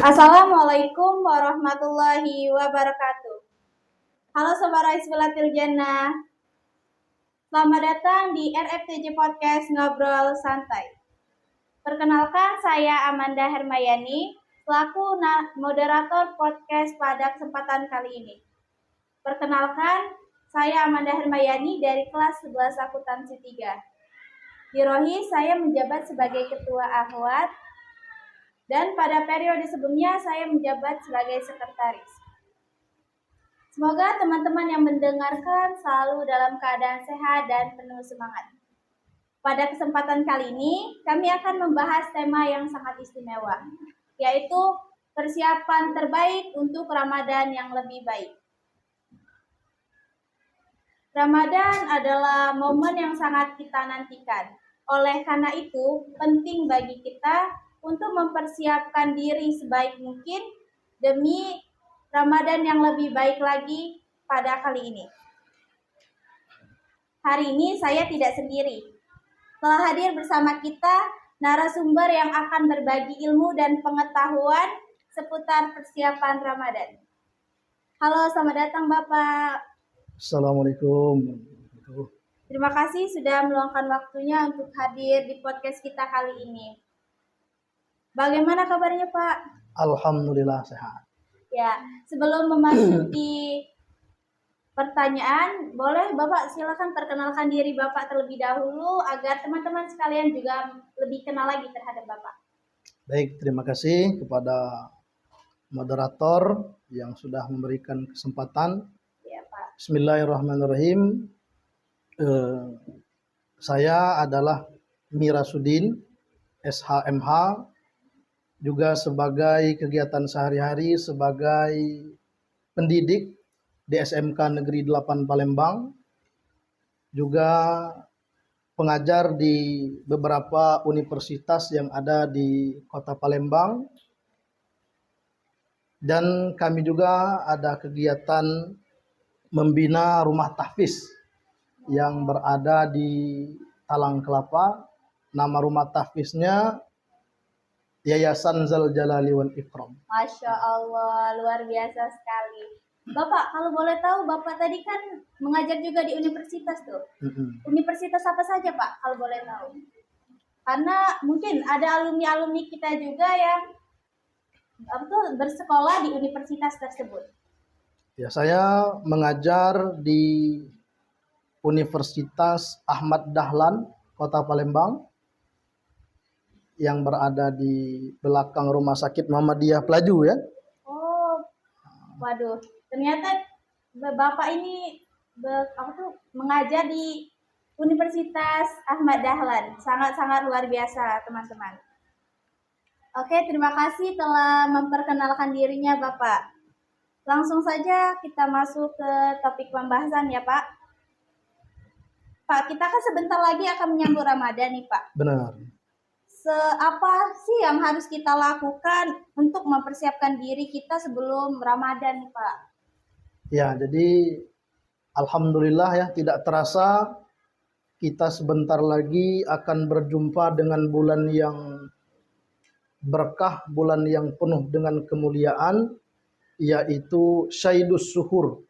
Assalamualaikum warahmatullahi wabarakatuh. Halo Sobat Hizbulatil Jannah. Selamat datang di RFTJ Podcast Ngobrol Santai. Perkenalkan, saya Amanda Hermayani, selaku moderator podcast pada kesempatan kali ini. Perkenalkan, saya Amanda Hermayani dari kelas 11 akuntansi 3. Di Rohi, saya menjabat sebagai ketua akhwat, dan pada periode sebelumnya saya menjabat sebagai sekretaris. Semoga teman-teman yang mendengarkan selalu dalam keadaan sehat dan penuh semangat. Pada kesempatan kali ini, kami akan membahas tema yang sangat istimewa, yaitu persiapan terbaik untuk Ramadan yang lebih baik. Ramadan adalah momen yang sangat kita nantikan. Oleh karena itu, penting bagi kita untuk mempersiapkan diri sebaik mungkin demi Ramadan yang lebih baik lagi pada kali ini. Hari ini saya tidak sendiri. Telah hadir bersama kita narasumber yang akan berbagi ilmu dan pengetahuan seputar persiapan Ramadan. Halo, selamat datang Bapak. Assalamualaikum. Terima kasih sudah meluangkan waktunya untuk hadir di podcast kita kali ini. Bagaimana kabarnya Pak? Alhamdulillah sehat. Ya, sebelum memasuki pertanyaan, boleh Bapak silakan perkenalkan diri Bapak terlebih dahulu agar teman-teman sekalian juga lebih kenal lagi terhadap Bapak. Baik, terima kasih kepada moderator yang sudah memberikan kesempatan. Ya, Pak. Bismillahirrahmanirrahim. Saya adalah Mirasudin, SHMH, juga sebagai kegiatan sehari-hari sebagai pendidik di SMK Negeri 8 Palembang, juga pengajar di beberapa universitas yang ada di Kota Palembang, dan kami juga ada kegiatan membina rumah tahfiz yang berada di Talang Kelapa. Nama rumah tahfiznya Yayasan Zal Jalali wal Ikram. Masya Allah, luar biasa sekali. Bapak, kalau boleh tahu, Bapak tadi kan mengajar juga di universitas tuh. Universitas apa saja Pak, kalau boleh tahu? Karena mungkin ada alumni-alumni kita juga yang bersekolah di universitas tersebut. Ya, saya mengajar di Universitas Ahmad Dahlan, Kota Palembang, yang berada di belakang Rumah Sakit Muhammadiyah Pelaju ya. Oh, waduh, ternyata Bapak ini mengajar di Universitas Ahmad Dahlan. Sangat-sangat luar biasa, teman-teman. Oke, terima kasih telah memperkenalkan dirinya Bapak. Langsung saja kita masuk ke topik pembahasan ya Pak. Pak, kita kan sebentar lagi akan menyambut Ramadan nih Pak. Benar. Apa sih yang harus kita lakukan untuk mempersiapkan diri kita sebelum Ramadan nih Pak? Ya, jadi alhamdulillah ya, tidak terasa kita sebentar lagi akan berjumpa dengan bulan yang berkah, bulan yang penuh dengan kemuliaan, yaitu Syaidus Suhur,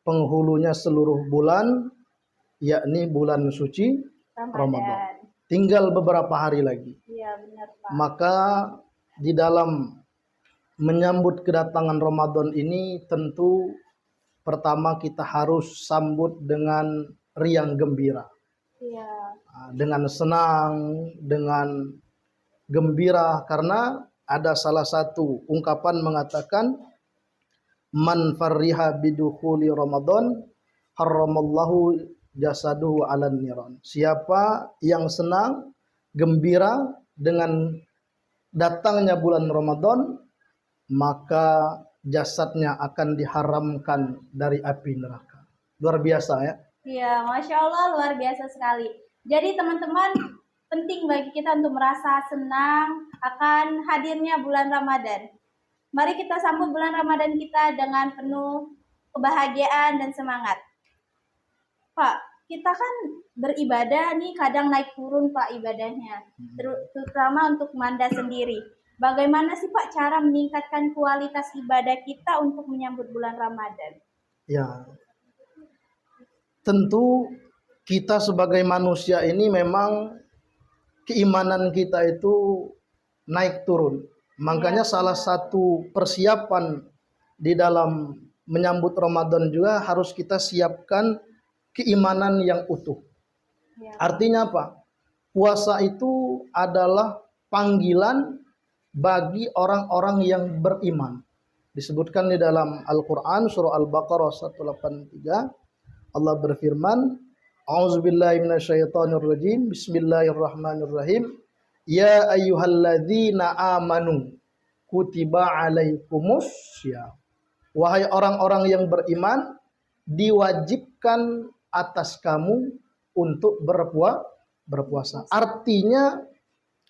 penghulunya seluruh bulan, yakni bulan suci Ramadan. Tinggal beberapa hari lagi. Iya, benar Pak. Maka di dalam menyambut kedatangan Ramadan ini tentu pertama kita harus sambut dengan riang gembira. Iya. Dengan senang, dengan gembira, karena ada salah satu ungkapan mengatakan man farriha bidukhuli Ramadan harramallahu jasaduhu 'alan niran. Siapa yang senang, gembira dengan datangnya bulan Ramadan, maka jasadnya akan diharamkan dari api neraka. Luar biasa ya. Iya, Masya Allah, luar biasa sekali. Jadi teman-teman, penting bagi kita untuk merasa senang akan hadirnya bulan Ramadan. Mari kita sambut bulan Ramadan kita dengan penuh kebahagiaan dan semangat. Pak, kita kan beribadah nih kadang naik turun Pak ibadahnya, terutama untuk Manda sendiri. Bagaimana sih Pak cara meningkatkan kualitas ibadah kita untuk menyambut bulan Ramadan? Ya, tentu kita sebagai manusia ini memang keimanan kita itu naik turun. Makanya salah satu persiapan di dalam menyambut Ramadan juga harus kita siapkan keimanan yang utuh. Ya. Artinya apa? Puasa itu adalah panggilan bagi orang-orang yang beriman. Disebutkan di dalam Al-Quran surah Al-Baqarah 183, Allah berfirman, A'udzubillahi minasyaitonirrajim, Bismillahirrahmanirrahim, Ya ayyuhalladzina amanu, kutiba alaikumus syiyam. Wahai orang-orang yang beriman, diwajibkan atas kamu untuk berpuasa. Artinya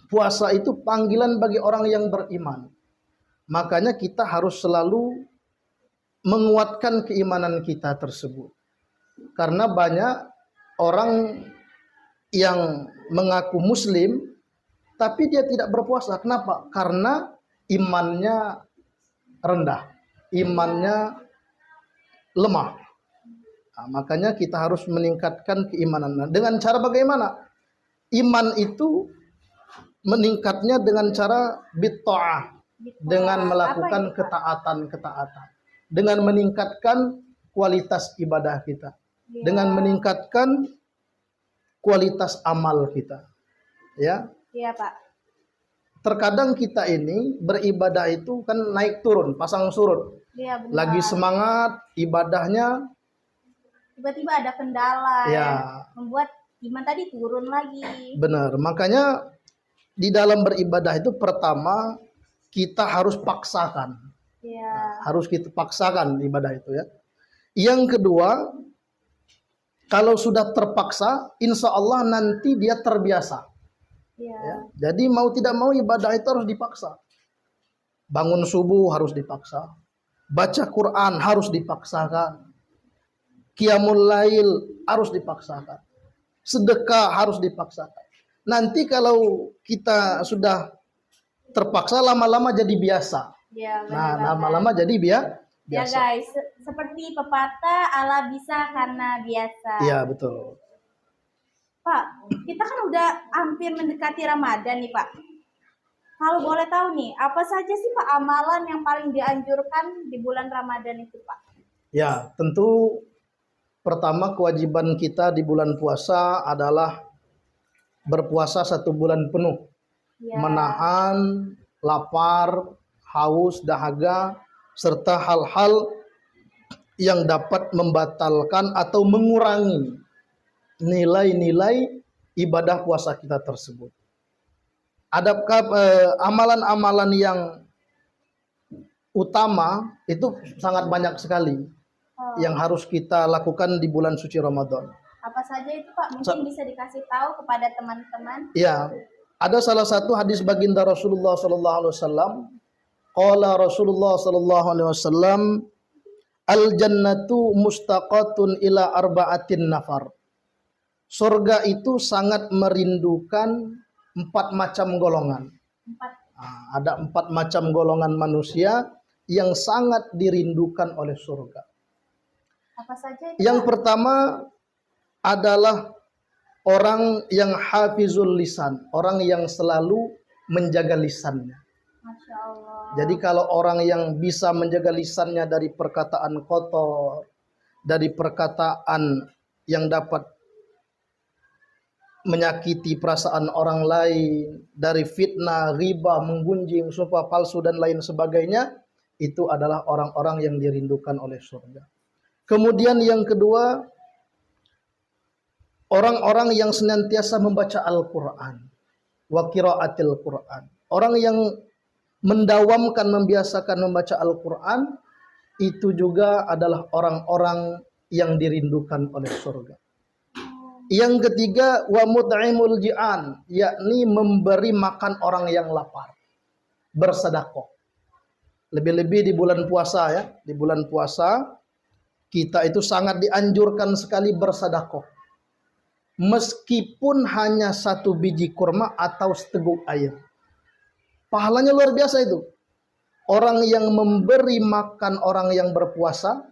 puasa itu panggilan bagi orang yang beriman. Makanya kita harus selalu menguatkan keimanan kita tersebut. Karena banyak orang yang mengaku muslim tapi dia tidak berpuasa. Kenapa? Karena imannya rendah, imannya lemah. Nah, makanya kita harus meningkatkan keimanan. Dengan cara bagaimana? Iman itu meningkatnya dengan cara bitta'ah, dengan melakukan ketaatan-ketaatan, dengan meningkatkan kualitas ibadah kita, dengan meningkatkan kualitas amal kita. Ya. Iya Pak. Terkadang kita ini beribadah itu kan naik turun, pasang surut. Iya benar. Lagi semangat ibadahnya, tiba-tiba ada kendala yang membuat iman tadi turun lagi. Benar. Makanya di dalam beribadah itu pertama kita harus paksakan. Ya. Harus kita paksakan ibadah itu ya. Yang kedua, kalau sudah terpaksa, insya Allah nanti dia terbiasa. Ya. Jadi mau tidak mau ibadah itu harus dipaksa. Bangun subuh harus dipaksa. Baca Quran harus dipaksakan. Qiyamul lail harus dipaksakan. Sedekah harus dipaksakan. Nanti kalau kita sudah terpaksa, lama-lama jadi biasa. Ya, nah, lama-lama jadi biasa. Ya guys, seperti pepatah, Allah bisa karena biasa. Iya betul. Pak, kita kan udah hampir mendekati Ramadan nih Pak. Kalau boleh tahu nih, apa saja sih Pak amalan yang paling dianjurkan di bulan Ramadan itu Pak? Ya, tentu pertama kewajiban kita di bulan puasa adalah berpuasa 1 bulan penuh. Ya. Menahan lapar, haus, dahaga, serta hal-hal yang dapat membatalkan atau mengurangi nilai-nilai ibadah puasa kita tersebut. Ada amalan-amalan yang utama itu sangat banyak sekali yang harus kita lakukan di bulan suci Ramadan. Apa saja itu Pak? Mungkin bisa dikasih tahu kepada teman-teman. Ya, ada salah satu hadis baginda Rasulullah SAW. Qala Rasulullah SAW, al-jannatu mustaqatun ila arba'atin nafar. Surga itu sangat merindukan 4 macam golongan. Ada 4 macam golongan manusia yang sangat dirindukan oleh surga. Apa saja itu? Yang pertama adalah orang yang hafizul lisan, orang yang selalu menjaga lisannya. Masya Allah. Jadi kalau orang yang bisa menjaga lisannya dari perkataan kotor, dari perkataan yang dapat menyakiti perasaan orang lain, dari fitnah, riba, menggunjing, sumpah palsu dan lain sebagainya, itu adalah orang-orang yang dirindukan oleh surga. Kemudian yang kedua, orang-orang yang senantiasa membaca Al-Quran, wa qiraatil Quran. Orang yang mendawamkan, membiasakan membaca Al-Quran, itu juga adalah orang-orang yang dirindukan oleh surga. Yang ketiga, wa mut'imul ji'an, yakni memberi makan orang yang lapar, bersedekah. Lebih-lebih di bulan puasa ya, di bulan puasa kita itu sangat dianjurkan sekali bersedekah. Meskipun hanya 1 biji kurma atau seteguk air. Pahalanya luar biasa itu. Orang yang memberi makan orang yang berpuasa,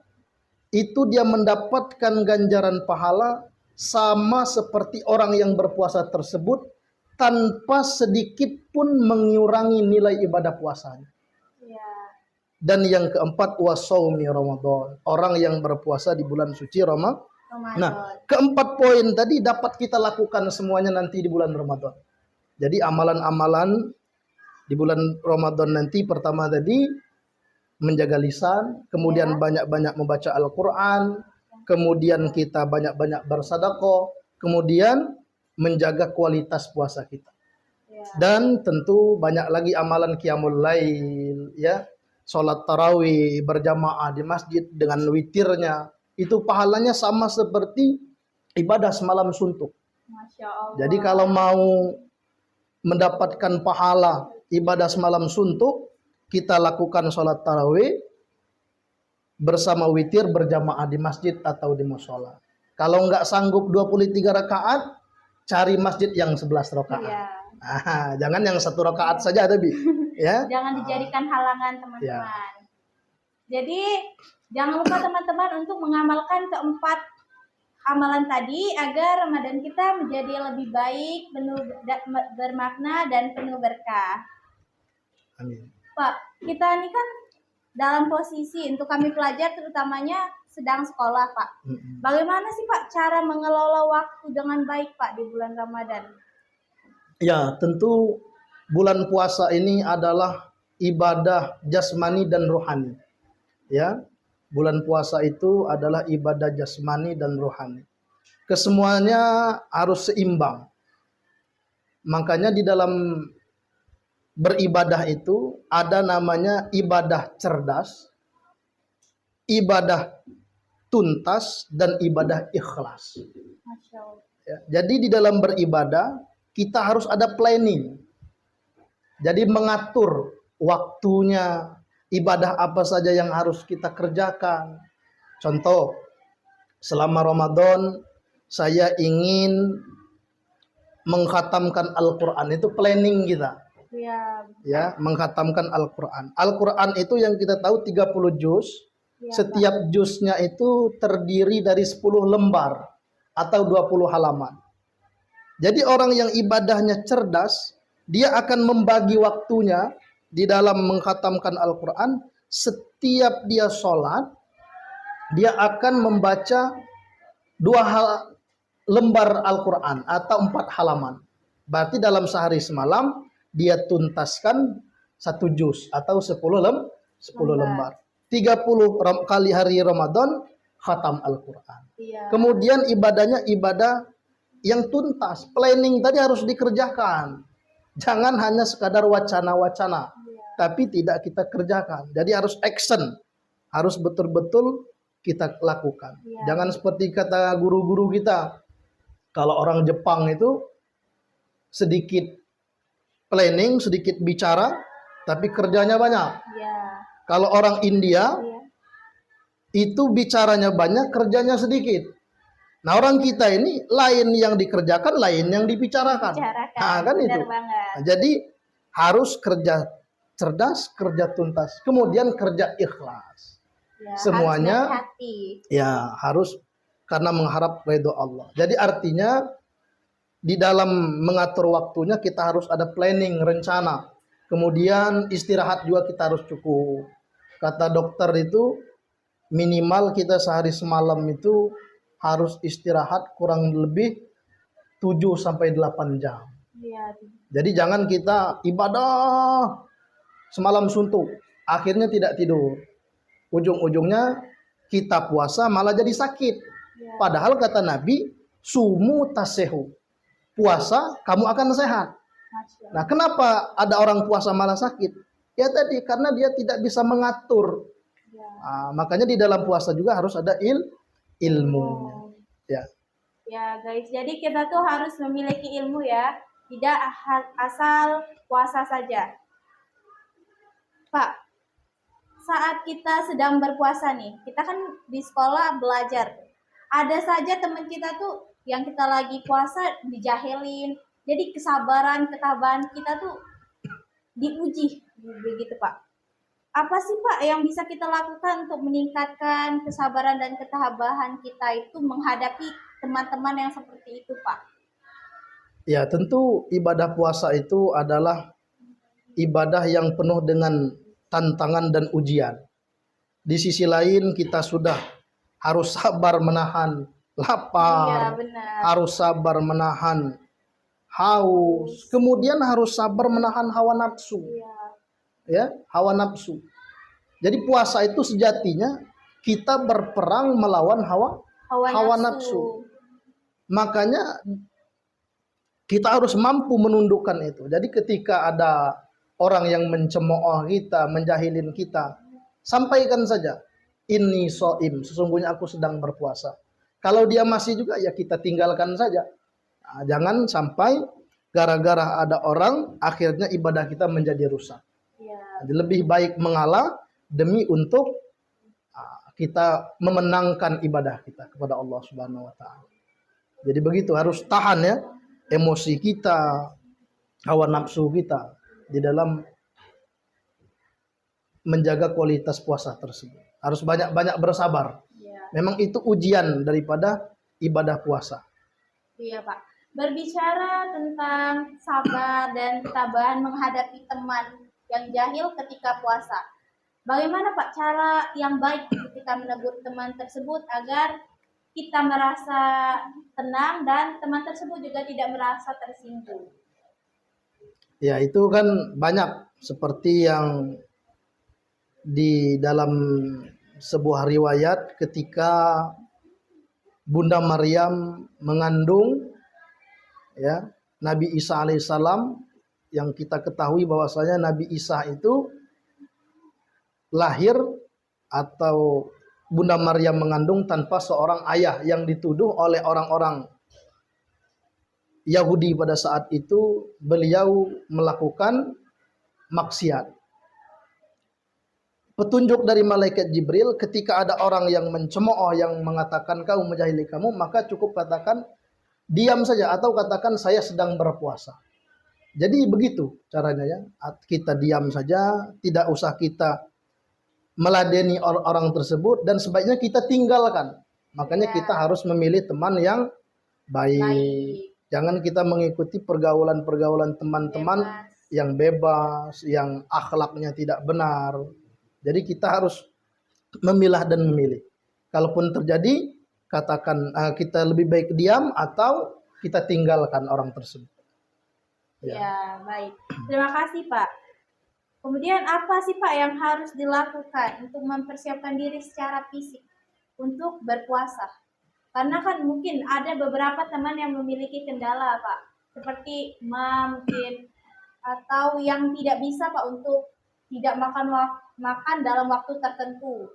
itu dia mendapatkan ganjaran pahala sama seperti orang yang berpuasa tersebut tanpa sedikit pun mengurangi nilai ibadah puasanya. Ya. Dan yang keempat, wasaumi Ramadan. Orang yang berpuasa di bulan suci Ramadan. Nah, keempat poin tadi dapat kita lakukan semuanya nanti di bulan Ramadan. Jadi amalan-amalan di bulan Ramadan nanti, pertama tadi menjaga lisan, kemudian banyak-banyak membaca Al-Quran, kemudian kita banyak-banyak bersedekah, kemudian menjaga kualitas puasa kita. Dan tentu banyak lagi amalan qiyamul lail, ya. Salat tarawih berjamaah di masjid dengan witirnya, itu pahalanya sama seperti ibadah semalam suntuk. Masya Allah. Jadi kalau mau mendapatkan pahala ibadah semalam suntuk, kita lakukan sholat tarawih bersama witir berjamaah di masjid atau di musola. Kalau nggak sanggup 23 rakaat, cari masjid yang 11 rakaat. Ya. Jangan yang 1 rakaat saja, tapi ya. Jangan dijadikan halangan teman-teman. Jadi jangan lupa teman-teman untuk mengamalkan keempat amalan tadi agar Ramadan kita menjadi lebih baik, penuh bermakna dan penuh berkah. Amin. Pak, kita ini kan dalam posisi untuk kami pelajar terutamanya sedang sekolah, Pak. Bagaimana sih Pak cara mengelola waktu dengan baik Pak di bulan Ramadan? Ya, tentu bulan puasa ini adalah ibadah jasmani dan rohani. Ya, bulan puasa itu adalah ibadah jasmani dan rohani. Kesemuanya harus seimbang. Makanya di dalam beribadah itu ada namanya ibadah cerdas, ibadah tuntas, dan ibadah ikhlas. Masya Allah. Ya, jadi di dalam beribadah kita harus ada planning. Jadi mengatur waktunya, ibadah apa saja yang harus kita kerjakan. Contoh, selama Ramadan saya ingin mengkhatamkan Al-Quran, itu planning kita. Ya, mengkhatamkan Al-Quran. Al-Quran itu yang kita tahu 30 juz. Setiap juznya itu terdiri dari 10 lembar atau 20 halaman. Jadi orang yang ibadahnya cerdas, dia akan membagi waktunya di dalam mengkhatamkan Al-Quran. Setiap dia sholat, dia akan membaca 2 lembar Al-Quran atau 4 halaman. Berarti dalam sehari semalam dia tuntaskan 1 juz atau 10 lembar. 30 kali hari Ramadan khatam Al-Quran. Kemudian ibadahnya ibadah yang tuntas. Planning tadi harus dikerjakan. Jangan hanya sekadar wacana-wacana, tapi tidak kita kerjakan. Jadi harus action. Harus betul-betul kita lakukan. Jangan seperti kata guru-guru kita. Kalau orang Jepang itu sedikit planning, sedikit bicara, tapi kerjanya banyak. Kalau orang India itu bicaranya banyak, kerjanya sedikit. Nah, orang kita ini lain yang dikerjakan, lain yang dibicarakan. Nah, kan itu. Nah, jadi harus kerja cerdas, kerja tuntas, kemudian kerja ikhlas. Semuanya harus hati. Ya harus karena mengharap ridho Allah. Jadi artinya di dalam mengatur waktunya kita harus ada planning, rencana. Kemudian istirahat juga kita harus cukup. Kata dokter itu minimal kita sehari semalam itu harus istirahat kurang lebih 7 sampai 8 jam. Jadi jangan kita ibadah semalam suntuk, akhirnya tidak tidur. Ujung-ujungnya kita puasa malah jadi sakit. Padahal kata Nabi, sumu tasehu. Puasa kamu akan sehat. Nah, kenapa ada orang puasa malah sakit? Ya tadi karena dia tidak bisa mengatur. Nah, makanya di dalam puasa juga harus ada ilmu. Ya guys, jadi kita tuh harus memiliki ilmu ya. Tidak asal puasa saja. Pak, saat kita sedang berpuasa nih, kita kan di sekolah belajar. Ada saja teman kita tuh yang kita lagi puasa dijahilin. Jadi kesabaran, ketabahan kita tuh diuji begitu Pak. Apa sih Pak yang bisa kita lakukan untuk meningkatkan kesabaran dan ketabahan kita itu menghadapi teman-teman yang seperti itu Pak? Ya, tentu ibadah puasa itu adalah ibadah yang penuh dengan tantangan dan ujian. Di sisi lain kita sudah harus sabar menahan Iya lapar, benar. harus sabar menahan haus, kemudian harus sabar menahan hawa nafsu. Iya. Ya, hawa nafsu. Jadi puasa itu sejatinya kita berperang melawan hawa nafsu. Makanya kita harus mampu menundukkan itu. Jadi ketika ada orang yang mencemooh kita, menjahilin kita, sampaikan saja, ini soim, sesungguhnya aku sedang berpuasa. Kalau dia masih juga ya kita tinggalkan saja. Nah, jangan sampai gara-gara ada orang akhirnya ibadah kita menjadi rusak. Jadi lebih baik mengalah demi untuk kita memenangkan ibadah kita kepada Allah Subhanahu wa taala. Jadi begitu, harus tahan ya emosi kita, hawa nafsu kita di dalam menjaga kualitas puasa tersebut. Harus banyak-banyak bersabar. Memang itu ujian daripada ibadah puasa. Iya Pak. Berbicara tentang sabar dan ketabahan menghadapi teman yang jahil ketika puasa. Bagaimana Pak cara yang baik ketika menegur teman tersebut agar kita merasa tenang dan teman tersebut juga tidak merasa tersinggung? Ya, itu kan banyak seperti yang di dalam sebuah riwayat ketika Bunda Maryam mengandung ya Nabi Isa alaihissalam, yang kita ketahui bahwasanya Nabi Isa itu lahir atau Bunda Maryam mengandung tanpa seorang ayah, yang dituduh oleh orang-orang Yahudi pada saat itu beliau melakukan maksiat. Petunjuk dari malaikat Jibril, ketika ada orang yang mencemooh, yang mengatakan kamu menjahili kamu, maka cukup katakan diam saja atau katakan saya sedang berpuasa. Jadi begitu caranya ya. Kita diam saja, tidak usah kita meladeni orang tersebut, dan sebaiknya kita tinggalkan. Makanya kita harus memilih teman yang baik. Jangan kita mengikuti pergaulan-pergaulan teman-teman yang bebas, yang akhlaknya tidak benar. Jadi kita harus memilah dan memilih. Kalaupun terjadi, katakan kita lebih baik diam atau kita tinggalkan orang tersebut. Ya, baik. Terima kasih Pak. Kemudian apa sih Pak yang harus dilakukan untuk mempersiapkan diri secara fisik untuk berpuasa? Karena kan mungkin ada beberapa teman yang memiliki kendala Pak, seperti mungkin atau yang tidak bisa Pak untuk tidak makan dalam waktu tertentu.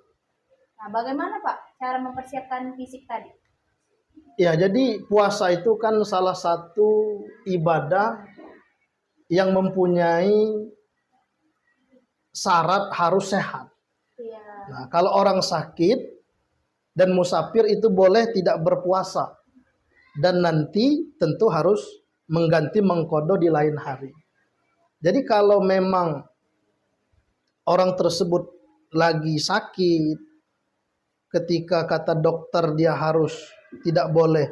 Nah, bagaimana Pak cara mempersiapkan fisik tadi? Ya, jadi puasa itu kan salah satu ibadah yang mempunyai syarat harus sehat. Ya. Nah, kalau orang sakit dan musafir itu boleh tidak berpuasa, dan nanti tentu harus mengganti mengkodo di lain hari. Jadi kalau memang orang tersebut lagi sakit, ketika kata dokter dia harus tidak boleh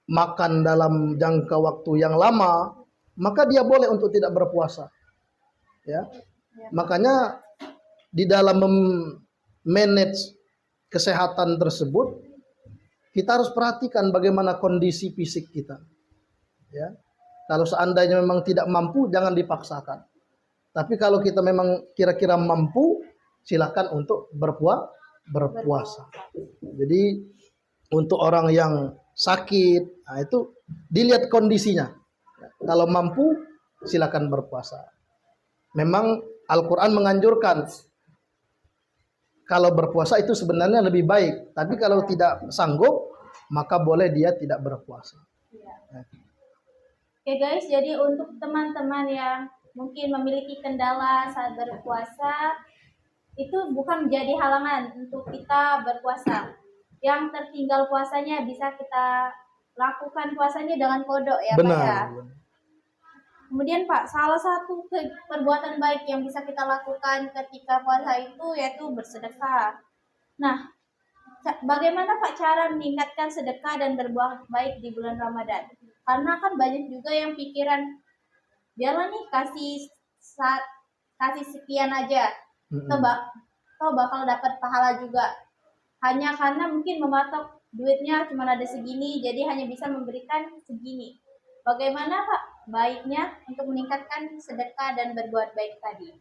makan dalam jangka waktu yang lama, maka dia boleh untuk tidak berpuasa. Ya. Makanya di dalam manage kesehatan tersebut, kita harus perhatikan bagaimana kondisi fisik kita. Ya. Kalau seandainya memang tidak mampu, jangan dipaksakan. Tapi kalau kita memang kira-kira mampu, silakan untuk berpuasa. Jadi untuk orang yang sakit, nah itu dilihat kondisinya. Kalau mampu, silakan berpuasa. Memang Al-Quran menganjurkan kalau berpuasa itu sebenarnya lebih baik. Tapi kalau tidak sanggup, maka boleh dia tidak berpuasa. Oke guys, jadi untuk teman-teman yang mungkin memiliki kendala saat berpuasa, itu bukan menjadi halangan untuk kita berpuasa. Yang tertinggal puasanya bisa kita lakukan puasanya dengan kodok ya Benar. Pak ya. kemudian Pak, salah satu perbuatan baik yang bisa kita lakukan ketika puasa itu yaitu bersedekah. Nah, bagaimana Pak cara meningkatkan sedekah dan berbuat baik di bulan Ramadan? Karena kan banyak juga yang pikiran, biarlah nih kasih sekian aja, toh bakal dapat pahala juga. Hanya karena mungkin mematok duitnya cuma ada segini, jadi hanya bisa memberikan segini. Bagaimana Pak baiknya untuk meningkatkan sedekah dan berbuat baik tadi?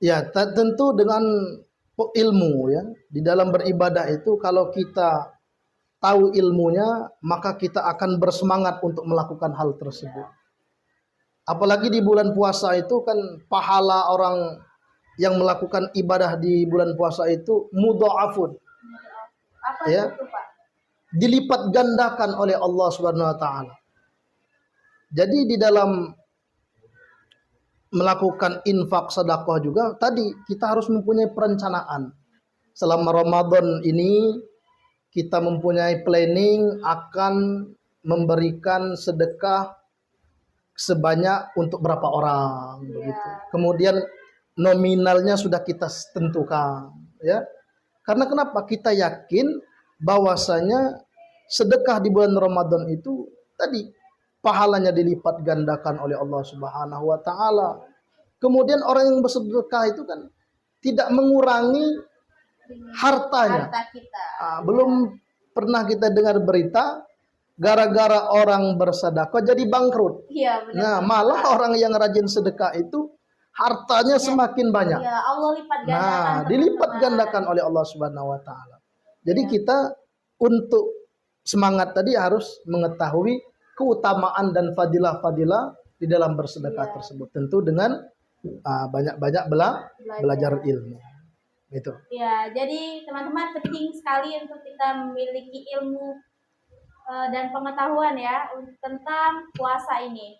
Ya, tentu dengan ilmu ya. Di dalam beribadah itu kalau kita tahu ilmunya, maka kita akan bersemangat untuk melakukan hal tersebut. Apalagi di bulan puasa itu kan pahala orang yang melakukan ibadah di bulan puasa itu mudha'afun. Apa Ya, itu Pak? dilipat gandakan oleh Allah Subhanahu wa taala. Jadi di dalam melakukan infak sedekah juga tadi kita harus mempunyai perencanaan. Selama Ramadan ini kita mempunyai planning akan memberikan sedekah sebanyak untuk berapa orang begitu. Kemudian nominalnya sudah kita tentukan ya. Karena kenapa? Kita yakin bahwasanya sedekah di bulan Ramadan itu tadi pahalanya dilipat gandakan oleh Allah Subhanahu wa taala. Kemudian orang yang bersedekah itu kan tidak mengurangi hartanya. Harta kita. Belum pernah kita dengar berita gara-gara orang bersedekah jadi bangkrut. Iya, benar. Nah, malah orang yang rajin sedekah itu hartanya semakin banyak. Iya, Allah lipat gandakan. Nah, dilipat gandakan oleh Allah Subhanahu wa taala. Jadi kita untuk semangat tadi harus mengetahui keutamaan dan fadilah-fadilah di dalam bersedekah tersebut. Tentu dengan banyak-banyak belajar ilmu. Gitu. Ya, jadi teman-teman penting sekali untuk kita memiliki ilmu dan pengetahuan ya tentang puasa ini.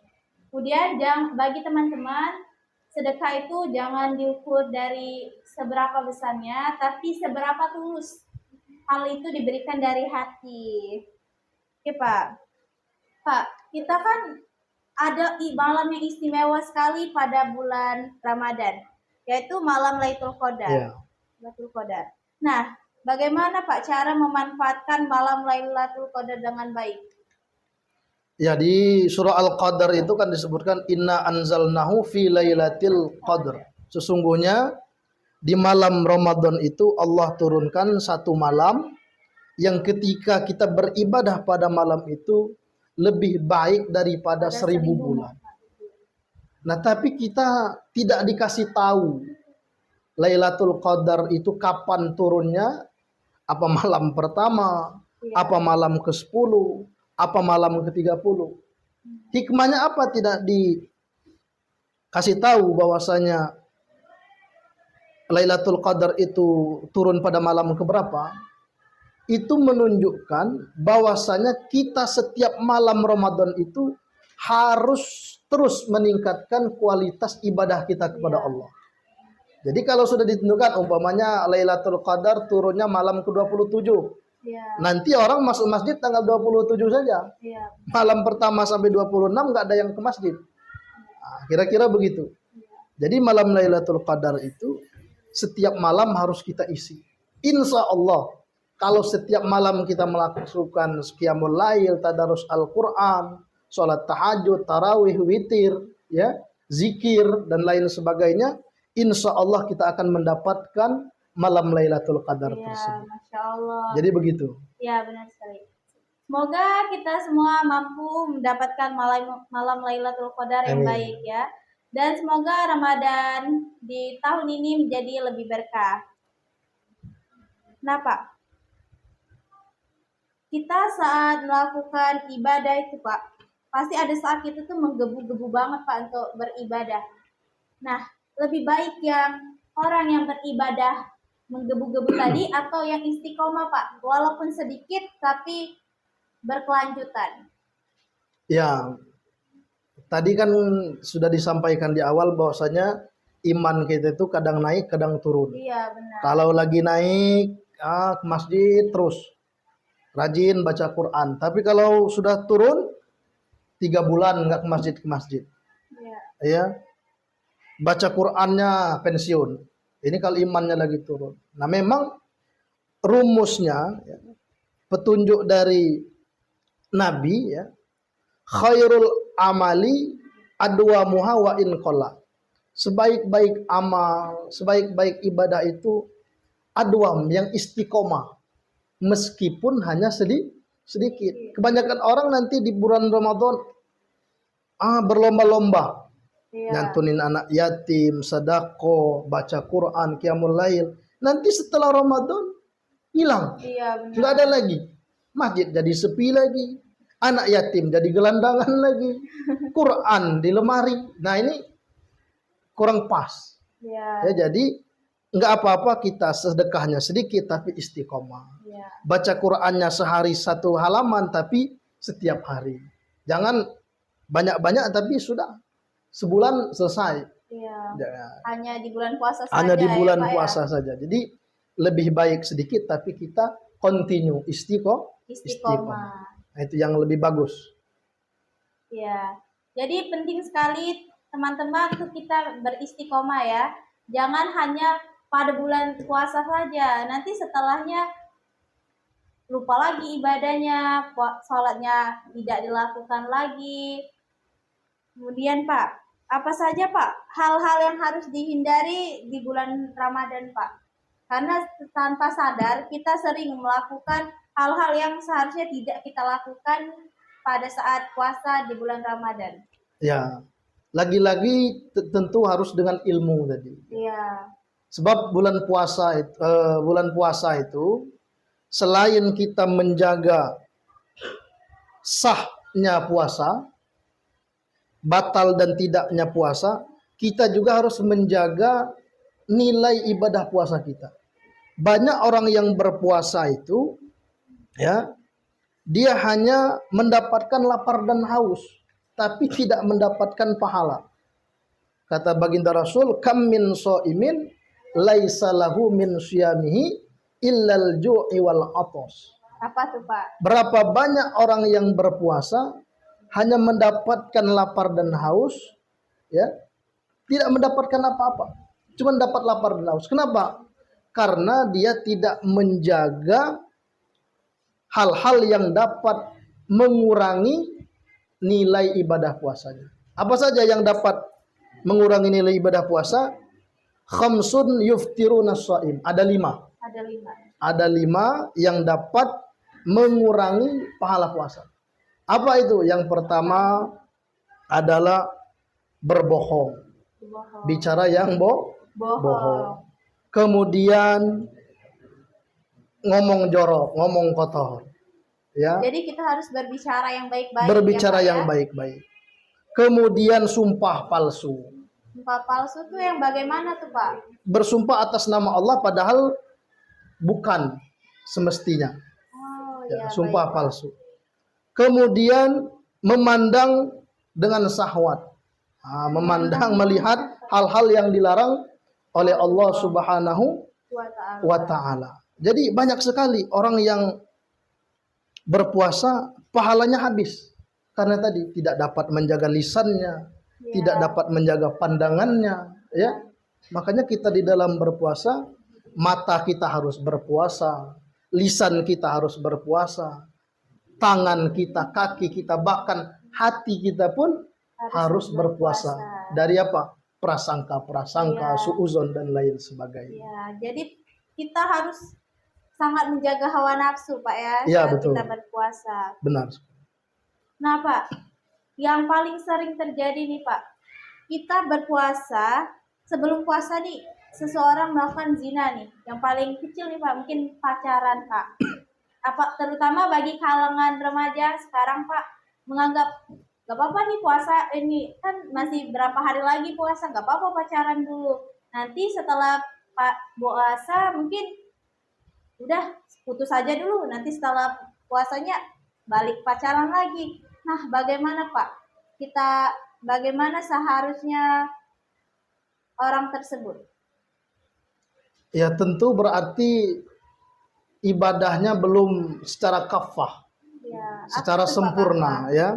Kemudian bagi teman-teman, sedekah itu jangan diukur dari seberapa besarnya, tapi seberapa tulus hal itu diberikan dari hati. Oke Pak. Pak, kita kan ada malam yang istimewa sekali pada bulan Ramadan, yaitu malam Lailatul Qadar. Yeah. Lailatul Qadar. Nah, bagaimana Pak cara memanfaatkan malam Lailatul Qadar dengan baik? Ya, di surah Al-Qadar itu kan disebutkan inna anzalnahu fi lailatul qadar. Sesungguhnya di malam Ramadan itu Allah turunkan satu malam yang ketika kita beribadah pada malam itu lebih baik daripada 1000 bulan. Nah, tapi kita tidak dikasih tahu Lailatul Qadar itu kapan turunnya, apa malam pertama, apa malam ke-10, apa malam ke-30. Hikmahnya apa tidak dikasih tahu bahwasanya Lailatul Qadar itu turun pada malam keberapa? Itu menunjukkan bahwasanya kita setiap malam Ramadan itu harus terus meningkatkan kualitas ibadah kita kepada Allah. Jadi kalau sudah ditentukan umpamanya Lailatul Qadar turunnya malam ke-27. Nanti orang masuk masjid tanggal 27 saja. Malam pertama sampai 26 nggak ada yang ke masjid. Kira-kira begitu. Jadi malam Lailatul Qadar itu setiap malam harus kita isi. Insya Allah kalau setiap malam kita melakukan qiyamul lail, tadarus Al-Quran, sholat tahajud, tarawih, witir, ya, zikir dan lain sebagainya, insya Allah kita akan mendapatkan malam Lailatul Qadar tersebut. Masya Allah. Jadi begitu. Ya, benar sekali. Semoga kita semua mampu mendapatkan malam Lailatul Qadar yang baik ya. Dan semoga Ramadan di tahun ini menjadi lebih berkah. Nah Pak, kita saat melakukan ibadah itu Pak, pasti ada saat kita tuh menggebu-gebu banget Pak untuk beribadah. Nah, lebih baik yang orang yang beribadah menggebu-gebu tadi atau yang istiqomah Pak, walaupun sedikit tapi berkelanjutan. Ya, tadi kan sudah disampaikan di awal bahwasanya iman kita itu kadang naik, kadang turun. Iya, benar. Kalau lagi naik, ke masjid terus, rajin baca Quran. Tapi kalau sudah turun, 3 bulan nggak ke masjid. ya. Baca Qur'annya pensiun. Ini kalau imannya lagi turun. Nah, memang rumusnya ya, petunjuk dari Nabi ya, khairul amali adwamuha wa in qalla. Sebaik-baik amal, sebaik-baik ibadah itu adwam, yang istiqomah, meskipun hanya sedikit. Kebanyakan orang nanti di bulan Ramadan berlomba-lomba nyantunin anak yatim, sedekah, baca Quran, qiyamul lail. Nanti setelah Ramadan hilang. Iya, benar. Nggak ada lagi. Masjid jadi sepi lagi. Anak yatim jadi gelandangan lagi. Quran di lemari. Nah, ini kurang pas. Iya. Ya, jadi nggak apa-apa kita sedekahnya sedikit tapi istiqomah. Iya. Baca Qurannya sehari 1 halaman tapi setiap hari. Jangan banyak-banyak tapi sudah sebulan selesai. Iya. Ya. Hanya di bulan puasa saja. Hanya di bulan ya, Pak, puasa saja. Jadi lebih baik sedikit tapi kita continue istiqomah. Nah, itu yang lebih bagus. Iya. Jadi penting sekali teman-teman untuk kita beristiqomah ya. Jangan hanya pada bulan puasa saja. Nanti setelahnya lupa lagi ibadahnya, sholatnya tidak dilakukan lagi. Kemudian Pak, apa saja Pak hal-hal yang harus dihindari di bulan Ramadan Pak? Karena tanpa sadar kita sering melakukan hal-hal yang seharusnya tidak kita lakukan pada saat puasa di bulan Ramadan. Ya, lagi-lagi tentu harus dengan ilmu tadi. Iya. Sebab bulan puasa itu selain kita menjaga sahnya puasa, batal dan tidaknya puasa, kita juga harus menjaga nilai ibadah puasa kita. Banyak orang yang berpuasa itu ya, dia hanya mendapatkan lapar dan haus, tapi tidak mendapatkan pahala. Kata baginda Rasul, kam min shaimin laisa lahu min syiyamihi illal ju'i wal atas. Apa tuh Pak? Berapa banyak orang yang berpuasa hanya mendapatkan lapar dan haus, ya, tidak mendapatkan apa-apa, cuma dapat lapar dan haus. Kenapa? Karena dia tidak menjaga hal-hal yang dapat mengurangi nilai ibadah puasanya. Apa saja yang dapat mengurangi nilai ibadah puasa? Khamsun yuftiruna shaim. Ada 5. Ada 5 yang dapat mengurangi pahala puasa. Apa itu? Yang pertama adalah berbohong. Bicara yang bohong. Kemudian ngomong jorok, ngomong kotor. Ya. Jadi kita harus berbicara yang baik-baik. Berbicara ya, yang baik-baik. Kemudian sumpah palsu. Sumpah palsu tuh yang bagaimana tuh Pak? Bersumpah atas nama Allah padahal bukan semestinya. Oh, ya, ya, sumpah baik, palsu. Kemudian memandang dengan syahwat. Memandang, melihat hal-hal yang dilarang oleh Allah Subhanahu wa ta'ala. Jadi banyak sekali orang yang berpuasa pahalanya habis. Karena tadi tidak dapat menjaga lisannya, tidak dapat menjaga pandangannya, ya. Makanya kita di dalam berpuasa, mata kita harus berpuasa, lisan kita harus berpuasa, tangan kita, kaki kita, bahkan hati kita pun harus berpuasa. Dari apa? Prasangka, suuzon dan lain sebagainya. Ya, jadi kita harus sangat menjaga hawa nafsu Pak ya, saat betul. Kita berpuasa. Benar. Nah Pak, yang paling sering terjadi nih Pak, kita berpuasa, sebelum puasa nih seseorang melakukan zina nih, yang paling kecil nih Pak, mungkin pacaran Pak. Terutama bagi kalangan remaja sekarang Pak, menganggap gak apa-apa nih puasa ini, kan masih berapa hari lagi puasa, gak apa-apa pacaran dulu. Nanti setelah puasa mungkin udah putus aja dulu, nanti setelah puasanya balik pacaran lagi. Nah, bagaimana Pak? Bagaimana seharusnya orang tersebut? Ya tentu berarti ibadahnya belum secara kafah, secara sempurna, ya.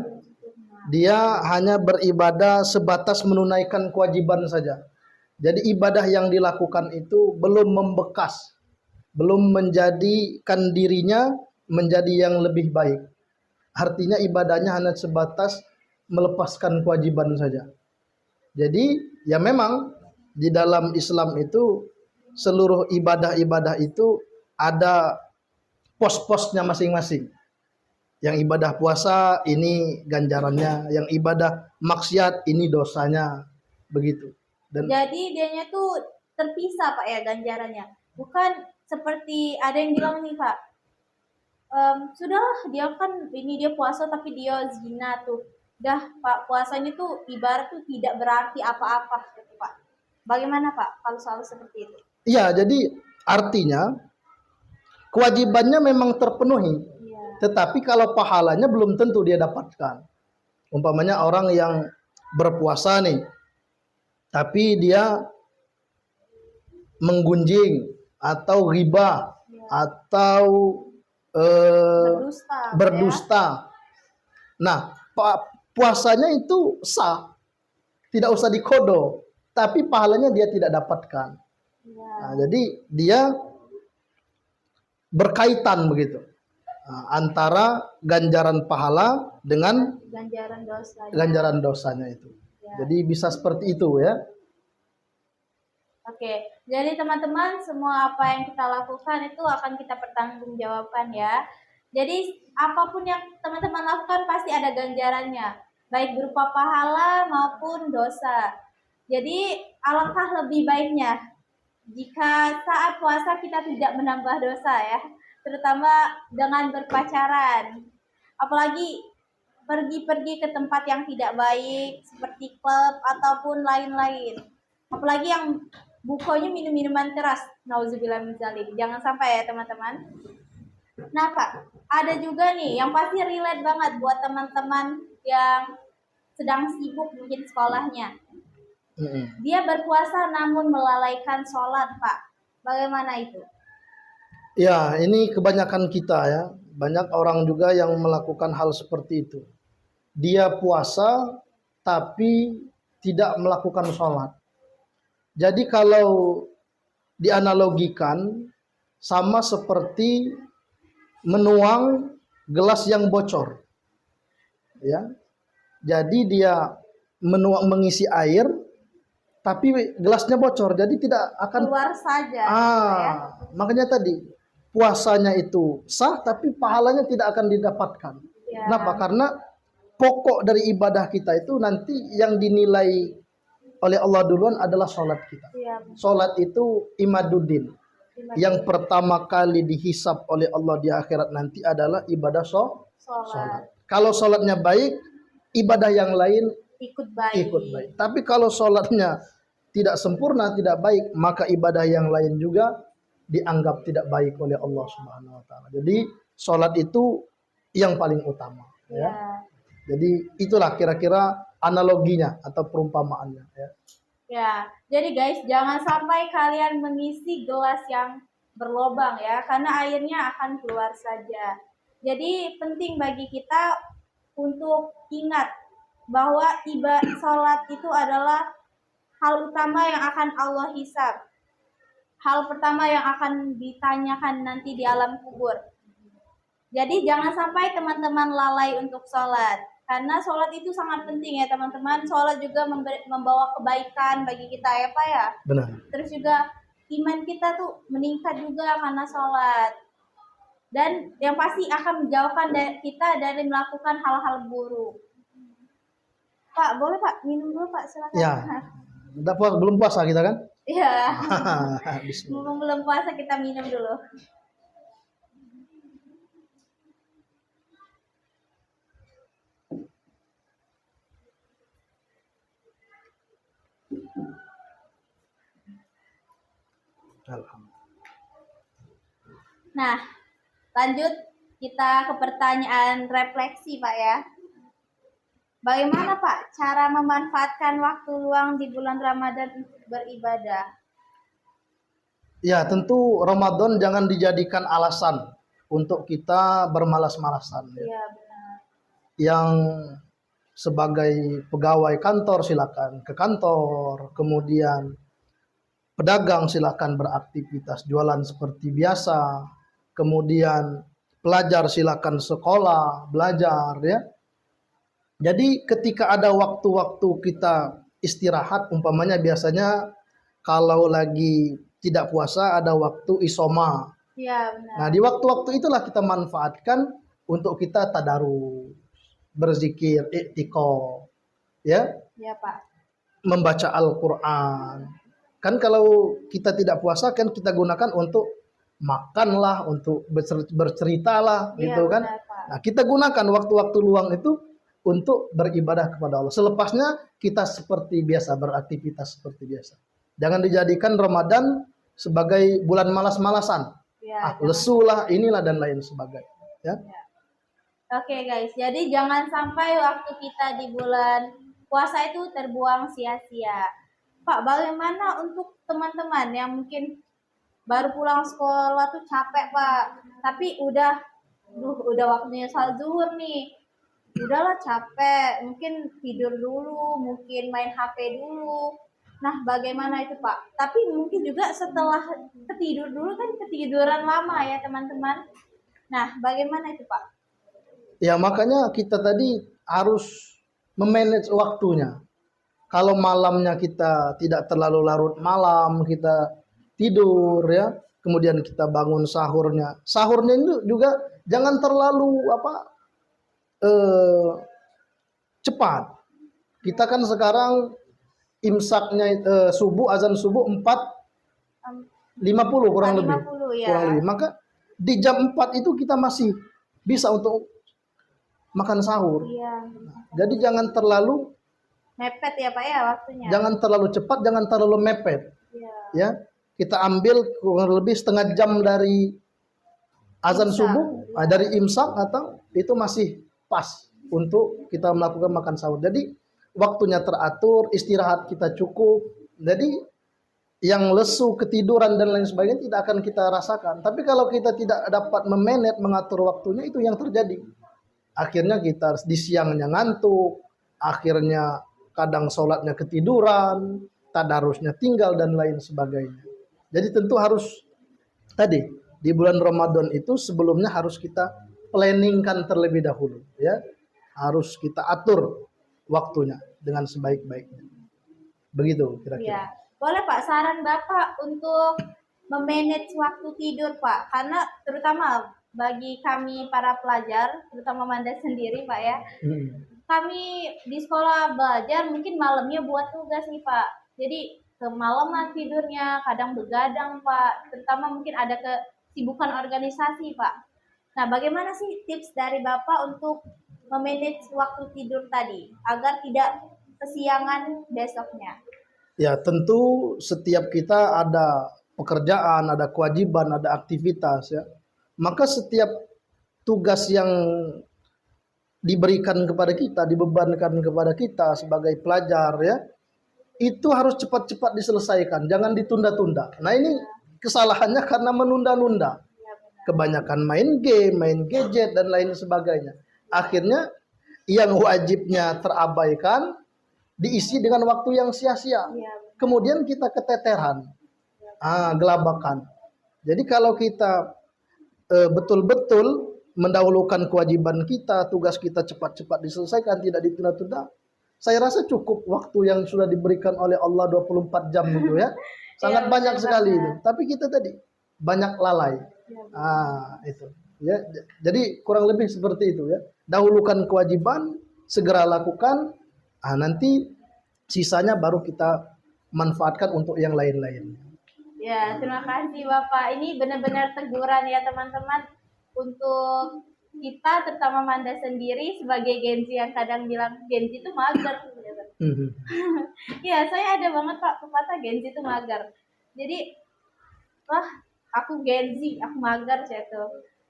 Dia hanya beribadah sebatas menunaikan kewajiban saja. Jadi ibadah yang dilakukan itu belum membekas, belum menjadikan dirinya menjadi yang lebih baik. Artinya ibadahnya hanya sebatas melepaskan kewajiban saja. Jadi ya memang di dalam Islam itu seluruh ibadah-ibadah itu ada pos-posnya masing-masing. Yang ibadah puasa ini ganjarannya, yang ibadah maksiat ini dosanya, begitu. Dan Jadi dianya tuh terpisah Pak ya ganjarannya. Bukan seperti ada yang bilang nih Pak, sudahlah dia kan ini dia puasa tapi dia zina tuh. Dah Pak puasanya tuh ibarat tuh tidak berarti apa-apa gitu Pak. Bagaimana Pak kalau soal seperti itu? iya, jadi artinya kewajibannya memang terpenuhi, Iya. tetapi kalau pahalanya belum tentu dia dapatkan. Umpamanya orang yang berpuasa nih, tapi dia menggunjing atau riba atau Berdusta. Pak, ya. berdusta. Nah, puasanya itu sah, tidak usah dikodo, tapi pahalanya dia tidak dapatkan. Iya. Nah, jadi dia berkaitan begitu. Nah, antara ganjaran pahala dengan Ganjaran dosa. ganjaran dosanya itu. Ya. Jadi bisa seperti itu ya. Oke, jadi teman-teman semua apa yang kita lakukan itu akan kita pertanggungjawabkan ya. Jadi apapun yang teman-teman lakukan pasti ada ganjarannya, baik berupa pahala maupun dosa. Jadi alangkah lebih baiknya jika saat puasa kita tidak menambah dosa ya, terutama dengan berpacaran. Apalagi pergi-pergi ke tempat yang tidak baik seperti klub ataupun lain-lain. Apalagi yang bukannya minum-minuman keras. Nauzubillah min dzalik. Jangan sampai ya teman-teman. Nah Pak, ada juga nih yang pasti relate banget buat teman-teman yang sedang sibuk mungkin sekolahnya. Dia berpuasa namun melalaikan sholat Pak. Bagaimana itu? Ya, ini kebanyakan kita ya. Banyak orang juga yang melakukan hal seperti itu. Dia puasa tapi tidak melakukan sholat. Jadi kalau dianalogikan sama seperti menuang gelas yang bocor. Ya. Jadi dia mengisi air tapi gelasnya bocor. Jadi tidak akan Keluar saja. Ya. Makanya tadi puasanya itu sah tapi pahalanya tidak akan didapatkan. Ya. Kenapa? Karena pokok dari ibadah kita itu nanti yang dinilai oleh Allah duluan adalah sholat kita. Ya. Sholat itu imaduddin. Yang pertama kali dihisap oleh Allah di akhirat nanti adalah ibadah sholat. Kalau sholatnya baik, ibadah yang lain ikut baik. Tapi kalau sholatnya tidak sempurna, tidak baik, maka ibadah yang lain juga dianggap tidak baik oleh Allah Subhanahu wa taala. Jadi sholat itu yang paling utama ya. Jadi itulah kira-kira analoginya atau perumpamaannya ya. Ya, jadi guys jangan sampai kalian mengisi gelas yang berlobang ya, karena airnya akan keluar saja. Jadi penting bagi kita untuk ingat bahwa sholat itu adalah hal utama yang akan Allah hisab. Hal pertama yang akan ditanyakan nanti di alam kubur. Jadi jangan sampai teman-teman lalai untuk sholat. Karena sholat itu sangat penting ya teman-teman. Sholat juga membawa kebaikan bagi kita ya Pak ya. Benar. Terus juga iman kita tuh meningkat juga karena sholat. Dan yang pasti akan menjauhkan kita dari melakukan hal-hal buruk. Pak, boleh Pak minum dulu Pak, silakan. Ya. Belum puasa kita kan? Iya. Mumpung belum puasa kita minum dulu. Nah, lanjut kita ke pertanyaan refleksi Pak ya. Bagaimana Pak cara memanfaatkan waktu luang di bulan Ramadan untuk beribadah? Ya, tentu Ramadan jangan dijadikan alasan untuk kita bermalas-malasan. Iya, benar. Yang sebagai pegawai kantor silakan ke kantor, kemudian pedagang silakan beraktivitas jualan seperti biasa, kemudian pelajar silakan sekolah, belajar ya. Jadi ketika ada waktu-waktu kita istirahat, umpamanya biasanya kalau lagi tidak puasa ada waktu isoma. Iya, benar. Nah, di waktu-waktu itulah kita manfaatkan untuk kita tadarus, berzikir, i'tikaf, ya, Iya, Pak. membaca Al-Qur'an. Kan kalau kita tidak puasa kan kita gunakan untuk makan lah, untuk bercerita lah, Iya, gitu kan. benar, Pak. Nah, kita gunakan waktu-waktu luang itu untuk beribadah kepada Allah. Selepasnya kita seperti biasa, beraktivitas seperti biasa. Jangan dijadikan Ramadan sebagai bulan malas-malasan. Iya, Lesu lah, inilah dan lain sebagainya. Ya. Oke guys, jadi jangan sampai waktu kita di bulan puasa itu terbuang sia-sia. Pak, bagaimana untuk teman-teman yang mungkin baru pulang sekolah tuh capek Pak, tapi udah waktunya salat zuhur nih, udahlah capek, mungkin tidur dulu, mungkin main HP dulu. Nah, bagaimana itu Pak? Tapi mungkin juga setelah ketidur dulu kan ketiduran lama ya teman-teman. Nah, bagaimana itu Pak? Ya makanya kita tadi harus memanage waktunya. Kalau malamnya kita tidak terlalu larut malam, kita tidur ya, kemudian kita bangun sahurnya. Sahurnya itu juga jangan terlalu cepat. Kita kan sekarang imsaknya subuh, azan subuh 4.50 kurang lebih. 4.50 ya. Kurang lebih. Maka di jam 4 itu kita masih bisa untuk makan sahur. Iya. Jadi jangan terlalu Mepet ya Pak ya waktunya. jangan terlalu cepat, jangan terlalu mepet. Iya. Ya. Kita ambil kurang lebih setengah jam dari azan Imsak. subuh, dari imsak atau itu masih pas untuk kita melakukan makan sahur. Jadi waktunya teratur, istirahat kita cukup. Jadi yang lesu, ketiduran dan lain sebagainya tidak akan kita rasakan. Tapi kalau kita tidak dapat memanage, mengatur waktunya, itu yang terjadi. Akhirnya kita di siangnya ngantuk, akhirnya kadang sholatnya ketiduran, tadarusnya tinggal dan lain sebagainya. Jadi tentu harus tadi di bulan Ramadan itu sebelumnya harus kita planningkan terlebih dahulu, ya. Harus kita atur waktunya dengan sebaik-baiknya. Begitu kira-kira. Iya. Boleh Pak saran Bapak untuk memanage waktu tidur Pak, karena terutama bagi kami para pelajar, terutama Manda sendiri Pak ya, kami di sekolah belajar mungkin malamnya buat tugas nih Pak, jadi kemalaman tidurnya, kadang begadang Pak, terutama mungkin ada kesibukan organisasi Pak. Nah, bagaimana sih tips dari Bapak untuk memanage waktu tidur tadi agar tidak kesiangan besoknya? Ya, tentu setiap kita ada pekerjaan, ada kewajiban, ada aktivitas ya. Maka setiap tugas yang diberikan kepada kita, dibebankan kepada kita sebagai pelajar ya, itu harus cepat-cepat diselesaikan, jangan ditunda-tunda. Nah, ini kesalahannya karena menunda-nunda. Kebanyakan main game, main gadget dan lain sebagainya. Akhirnya yang wajibnya terabaikan diisi dengan waktu yang sia-sia. Kemudian kita keteteran, gelabakan. Jadi kalau kita betul-betul mendahulukan kewajiban kita, tugas kita cepat-cepat diselesaikan, tidak ditunda-tunda, saya rasa cukup waktu yang sudah diberikan oleh Allah 24 jam itu ya. Sangat banyak sekali itu. Tapi kita tadi banyak lalai. Itu. Ya, jadi kurang lebih seperti itu ya. Dahulukan kewajiban, segera lakukan, nanti sisanya baru kita manfaatkan untuk yang lain-lain. Ya, terima kasih Bapak. Ini benar-benar teguran ya teman-teman untuk kita, terutama Manda sendiri sebagai Gen Z yang kadang bilang Gen Z itu mager. Ya, saya ada banget Pak pepatah Gen Z itu mager. Jadi, wah, aku Gen Z, aku mager gitu.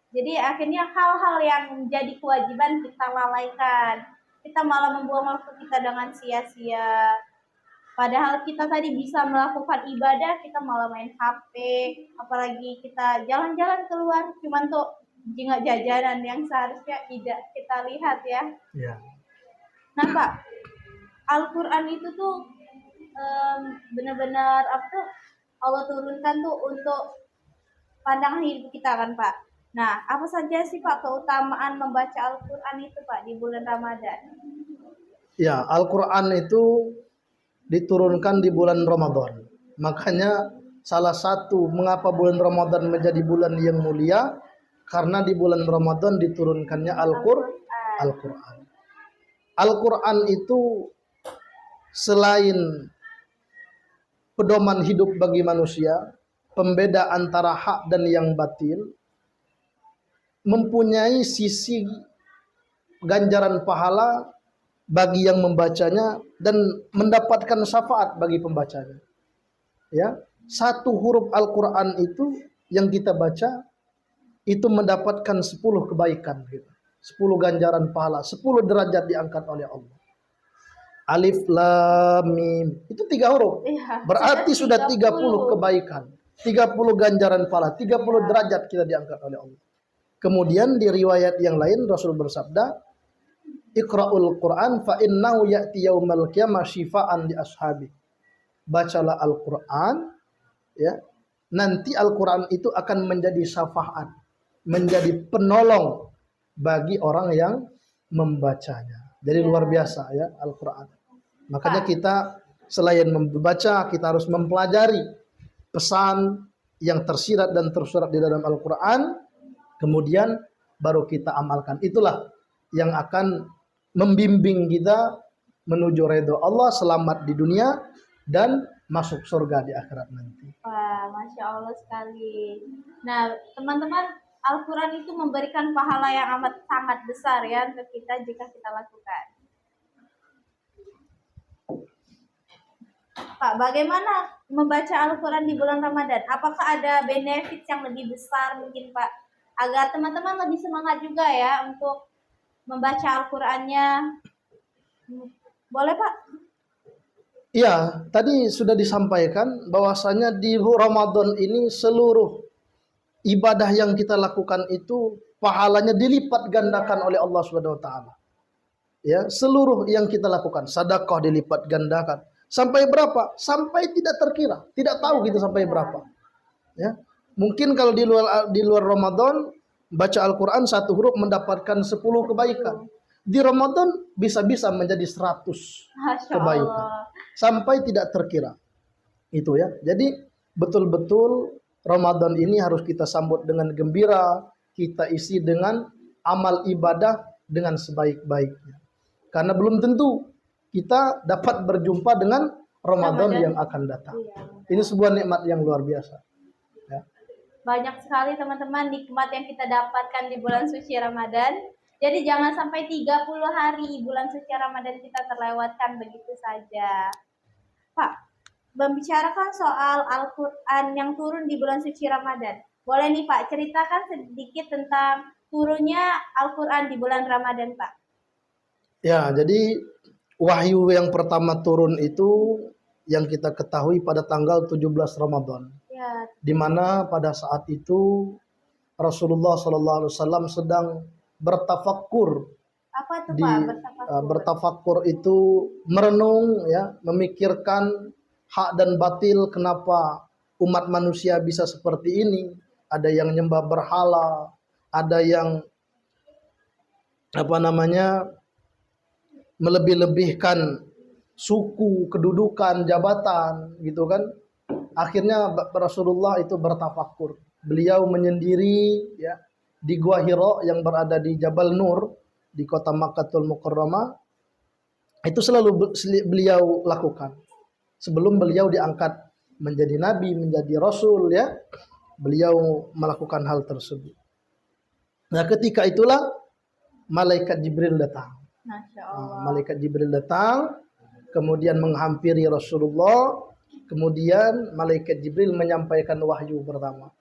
Jadi akhirnya hal-hal yang menjadi kewajiban kita lalaikan. Kita malah membuang waktu kita dengan sia-sia. Padahal kita tadi bisa melakukan ibadah, kita malah main HP. Apalagi kita jalan-jalan keluar, cuman tuh jingak jajanan yang seharusnya tidak kita lihat ya. Ya. Nah Pak, Al-Quran itu tuh benar-benar apa tuh Allah turunkan tuh untuk pandangan hidup kita kan Pak. Nah, apa saja sih Pak keutamaan membaca Al-Quran itu Pak di bulan Ramadan? Ya, Al-Quran itu diturunkan di bulan Ramadan. Makanya salah satu mengapa bulan Ramadan menjadi bulan yang mulia, karena di bulan Ramadan diturunkannya Al-Quran. Al-Quran itu selain pedoman hidup bagi manusia, pembeda antara hak dan yang batil, mempunyai sisi ganjaran pahala bagi yang membacanya dan mendapatkan syafaat bagi pembacanya. Ya, satu huruf Al-Quran itu yang kita baca itu mendapatkan 10 kebaikan, gitu. 10 ganjaran pahala, 10 derajat diangkat oleh Allah. Alif Lam Mim itu 3 huruf. Iya, Berarti sudah 30 30 kebaikan, 30 ganjaran pahala, 30 derajat kita diangkat oleh Allah. Kemudian di riwayat yang lain Rasul bersabda, Iqra'ul Quran fa innahu ya'ti yaumal qiyamah syifaan li ashabi. Bacalah Al-Quran, ya. Nanti Al-Quran itu akan menjadi syafaat, menjadi penolong bagi orang yang membacanya. Jadi luar biasa ya Al-Quran. Makanya kita selain membaca, kita harus mempelajari pesan yang tersirat dan tersurat di dalam Al-Quran. Kemudian baru kita amalkan. Itulah yang akan membimbing kita menuju ridho Allah, selamat di dunia dan masuk surga di akhirat nanti. Wah, Masya Allah sekali. Nah, teman-teman, Al-Quran itu memberikan pahala yang amat sangat besar ya untuk kita jika kita lakukan. Pak, bagaimana membaca Al-Quran di bulan Ramadan? Apakah ada benefit yang lebih besar mungkin Pak? Agar teman-teman lebih semangat juga ya untuk membaca Al-Qurannya. Boleh Pak? Iya, tadi sudah disampaikan bahwasanya di Ramadan ini seluruh ibadah yang kita lakukan itu pahalanya dilipat gandakan oleh Allah Subhanahu wa taala. Ya, seluruh yang kita lakukan, sedekah dilipat gandakan. Sampai berapa? Sampai tidak terkira, tidak tahu kita sampai berapa. Ya. Mungkin kalau di luar Ramadan baca Al-Quran satu huruf mendapatkan 10 kebaikan. Di Ramadan bisa-bisa menjadi 100 kebaikan. Sampai tidak terkira. Itu ya. Jadi betul-betul Ramadan ini harus kita sambut dengan gembira, kita isi dengan amal ibadah dengan sebaik-baiknya. Karena belum tentu kita dapat berjumpa dengan Ramadan yang akan datang. Ini sebuah nikmat yang luar biasa. Ya. Banyak sekali teman-teman nikmat yang kita dapatkan di bulan suci Ramadan. Jadi jangan sampai 30 hari bulan suci Ramadan kita terlewatkan begitu saja. Pak, membicarakan soal Al-Quran yang turun di bulan suci Ramadan. Boleh nih Pak, ceritakan sedikit tentang turunnya Al-Quran di bulan Ramadan Pak. Ya, jadi wahyu yang pertama turun itu yang kita ketahui pada tanggal 17 Ramadan. Ya. Di mana pada saat itu Rasulullah SAW sedang bertafakkur. Apa itu Pak bertafakkur? Bertafakkur itu merenung ya, memikirkan hak dan batil, kenapa umat manusia bisa seperti ini. Ada yang nyembah berhala, ada yang melebih-lebihkan suku, kedudukan, jabatan, gitu kan. Akhirnya Rasulullah itu bertafakkur. Beliau menyendiri ya di Gua Hira yang berada di Jabal Nur di kota Makkatul Mukarramah. Itu selalu beliau lakukan. Sebelum beliau diangkat menjadi nabi, menjadi rasul ya. Beliau melakukan hal tersebut. Nah, ketika itulah malaikat Jibril datang. Masya Allah. Malaikat Jibril datang, kemudian menghampiri Rasulullah, kemudian malaikat Jibril menyampaikan wahyu pertama.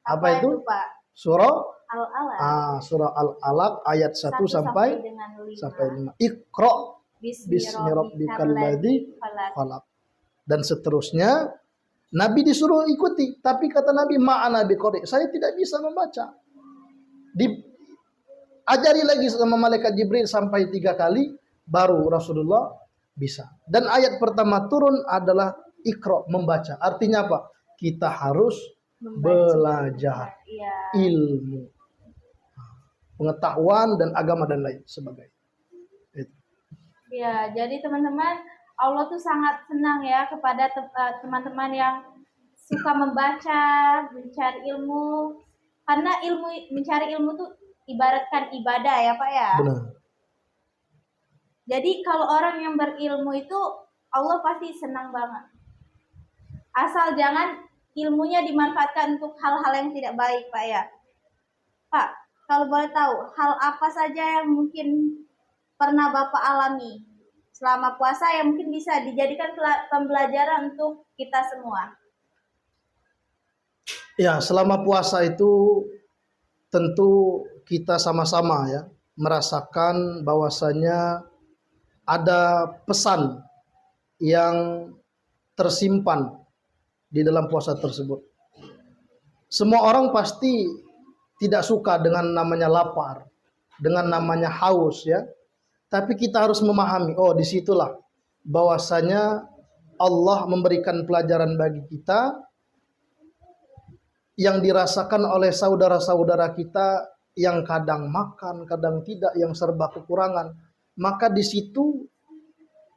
Apa itu? Pak? Surah Al-Alaq. Surah Al-Alaq ayat 1 sampai 5. Iqra bismi rabbikal ladzi khalaq. Dan seterusnya. Nabi disuruh ikuti, tapi kata Nabi ma'ana biqari, saya tidak bisa membaca. Diajari lagi sama malaikat Jibril sampai 3 kali, baru Rasulullah bisa. Dan ayat pertama turun adalah Iqra, membaca. Artinya apa? Kita harus belajar Iya. ilmu, pengetahuan dan agama dan lain sebagainya. Itu. Ya, jadi teman-teman, Allah tuh sangat senang ya kepada teman-teman yang suka membaca, mencari ilmu. Karena mencari ilmu tuh ibaratkan ibadah ya Pak ya. Benar. Jadi kalau orang yang berilmu itu Allah pasti senang banget. Asal jangan ilmunya dimanfaatkan untuk hal-hal yang tidak baik Pak ya. Pak, kalau boleh tahu, hal apa saja yang mungkin pernah Bapak alami selama puasa yang mungkin bisa dijadikan pembelajaran untuk kita semua? Ya, selama puasa itu tentu kita sama-sama ya merasakan bahwasanya ada pesan yang tersimpan di dalam puasa tersebut. Semua orang pasti tidak suka dengan namanya lapar, dengan namanya haus ya. Tapi kita harus memahami, oh disitulah bahwasanya Allah memberikan pelajaran bagi kita yang dirasakan oleh saudara-saudara kita yang kadang makan, kadang tidak, yang serba kekurangan. Maka di situ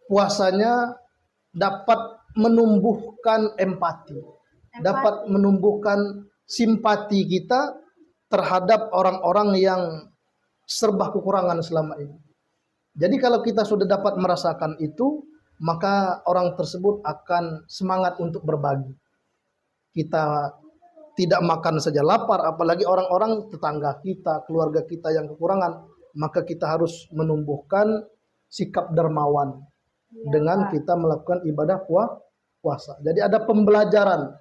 puasanya dapat menumbuhkan empati, dapat menumbuhkan simpati kita terhadap orang-orang yang serba kekurangan selama ini. Jadi kalau kita sudah dapat merasakan itu, maka orang tersebut akan semangat untuk berbagi. Kita tidak makan saja lapar, apalagi orang-orang tetangga kita, keluarga kita yang kekurangan, maka kita harus menumbuhkan sikap dermawan dengan kita melakukan ibadah puasa. Jadi ada pembelajaran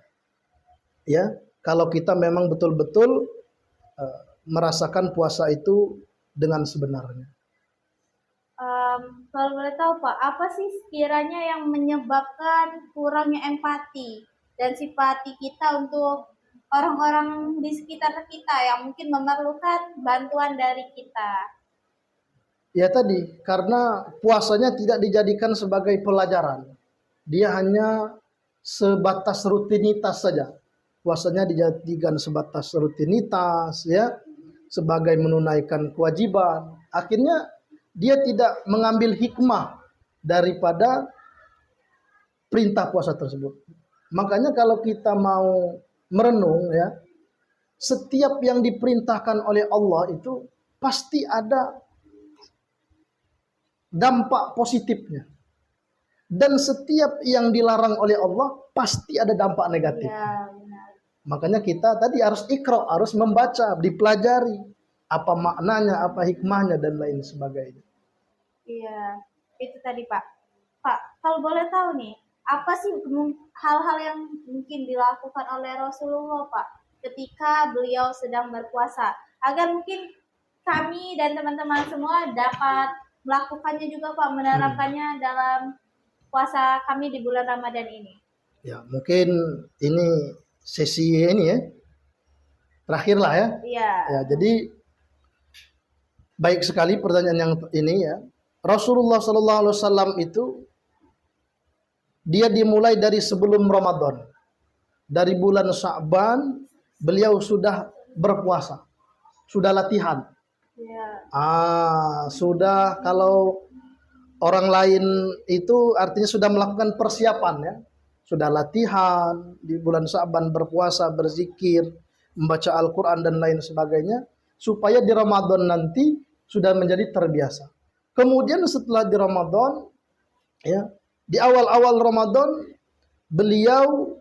ya, kalau kita memang betul-betul merasakan puasa itu dengan sebenarnya. Kalau boleh tahu Pak, apa sih sekiranya yang menyebabkan kurangnya empati dan simpati kita untuk orang-orang di sekitar kita yang mungkin memerlukan bantuan dari kita? Ya tadi, karena puasanya tidak dijadikan sebagai pelajaran. Dia hanya sebatas rutinitas saja. Puasanya dijadikan sebatas rutinitas ya, sebagai menunaikan kewajiban. Akhirnya dia tidak mengambil hikmah daripada perintah puasa tersebut. Makanya kalau kita mau merenung ya, setiap yang diperintahkan oleh Allah itu pasti ada dampak positifnya. Dan setiap yang dilarang oleh Allah pasti ada dampak negatif. Ya, benar. Makanya kita tadi harus iqra, harus membaca, dipelajari apa maknanya, apa hikmahnya dan lain sebagainya. Iya, itu tadi Pak. Pak, kalau boleh tahu nih, apa sih hal-hal yang mungkin dilakukan oleh Rasulullah Pak ketika beliau sedang berpuasa, agar mungkin kami dan teman-teman semua dapat melakukannya juga Pak, menerapkannya dalam puasa kami di bulan Ramadan ini. Ya, mungkin ini sesi ini ya, terakhir lah ya. Iya. Ya, jadi baik sekali pertanyaan yang ini ya. Rasulullah Sallallahu Alaihi Wasallam itu dia dimulai dari sebelum Ramadan, dari bulan Sya'ban beliau sudah berpuasa, sudah latihan. Ya. Sudah, kalau orang lain itu artinya sudah melakukan persiapan ya, sudah latihan di bulan Sya'ban berpuasa, berzikir, membaca Al-Quran dan lain sebagainya, supaya di Ramadan nanti sudah menjadi terbiasa. Kemudian setelah di Ramadan ya, di awal-awal Ramadan beliau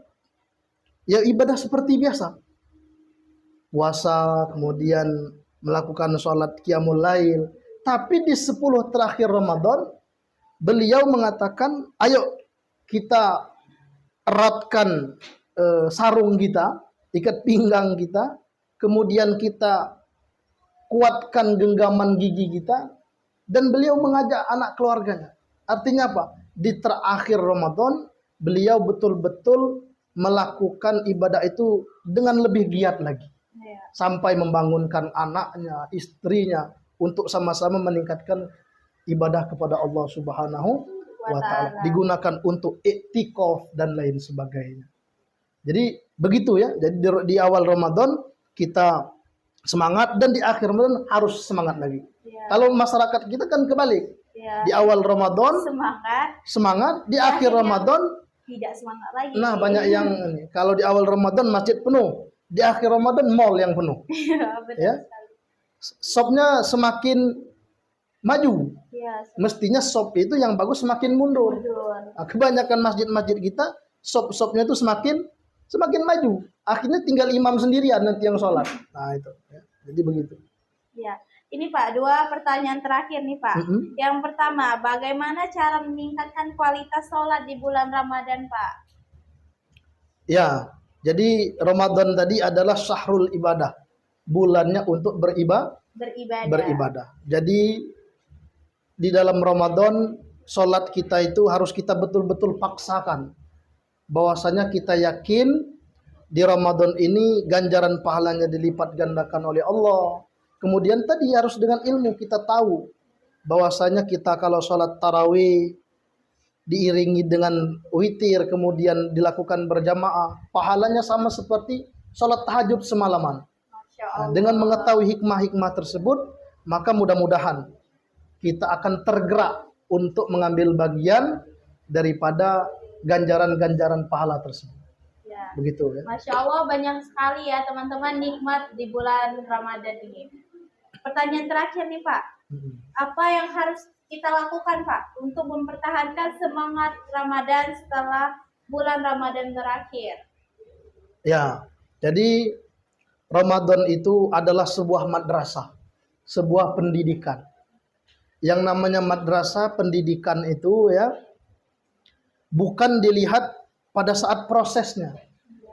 ya ibadah seperti biasa, puasa, kemudian melakukan sholat qiyamul lail. Tapi di 10 terakhir Ramadan beliau mengatakan, ayo kita eratkan sarung kita, ikat pinggang kita, kemudian kita kuatkan genggaman gigi kita, dan beliau mengajak anak keluarganya. Artinya apa? Di terakhir Ramadan beliau betul-betul melakukan ibadah itu dengan lebih giat lagi, sampai membangunkan anaknya, istrinya untuk sama-sama meningkatkan ibadah kepada Allah Subhanahu wa taala. Digunakan untuk i'tikaf dan lain sebagainya. Jadi begitu ya. Jadi di awal Ramadan kita semangat dan di akhir Ramadan harus semangat lagi. Ya. Kalau masyarakat kita kan kebalik. Ya. Di awal Ramadan semangat, di akhir Ramadan tidak semangat lagi. Nah, banyak yang kalau di awal Ramadan masjid penuh, di akhir Ramadan mall yang penuh. Iya, betul ya. Shopnya semakin maju. Ya, mestinya shop itu yang bagus semakin mundur. Nah, kebanyakan masjid-masjid kita shop-shopnya itu semakin maju. Akhirnya tinggal imam sendirian nanti yang sholat. Nah itu. Ya. Jadi begitu. Ya. Ini Pak, 2 pertanyaan terakhir nih Pak. Yang pertama, bagaimana cara meningkatkan kualitas sholat di bulan Ramadan Pak? Ya, jadi Ramadan tadi adalah syahrul ibadah. Bulannya untuk beribadah. Jadi di dalam Ramadan sholat kita itu harus kita betul-betul paksakan. Bahwasanya kita yakin di Ramadan ini ganjaran pahalanya dilipat gandakan oleh Allah. Kemudian tadi harus dengan ilmu kita tahu bahwasanya kita kalau sholat tarawih diiringi dengan witir kemudian dilakukan berjamaah, pahalanya sama seperti sholat tahajud semalaman. Nah, dengan mengetahui hikmah-hikmah tersebut, maka mudah-mudahan kita akan tergerak untuk mengambil bagian daripada ganjaran-ganjaran pahala tersebut. Ya. Begitu ya. Masya Allah, banyak sekali ya teman-teman nikmat di bulan Ramadan ini. Pertanyaan terakhir nih Pak, apa yang harus kita lakukan Pak untuk mempertahankan semangat Ramadan setelah bulan Ramadan berakhir? Ya, jadi Ramadan itu adalah sebuah madrasah, sebuah pendidikan. Yang namanya madrasah, pendidikan itu ya bukan dilihat pada saat prosesnya,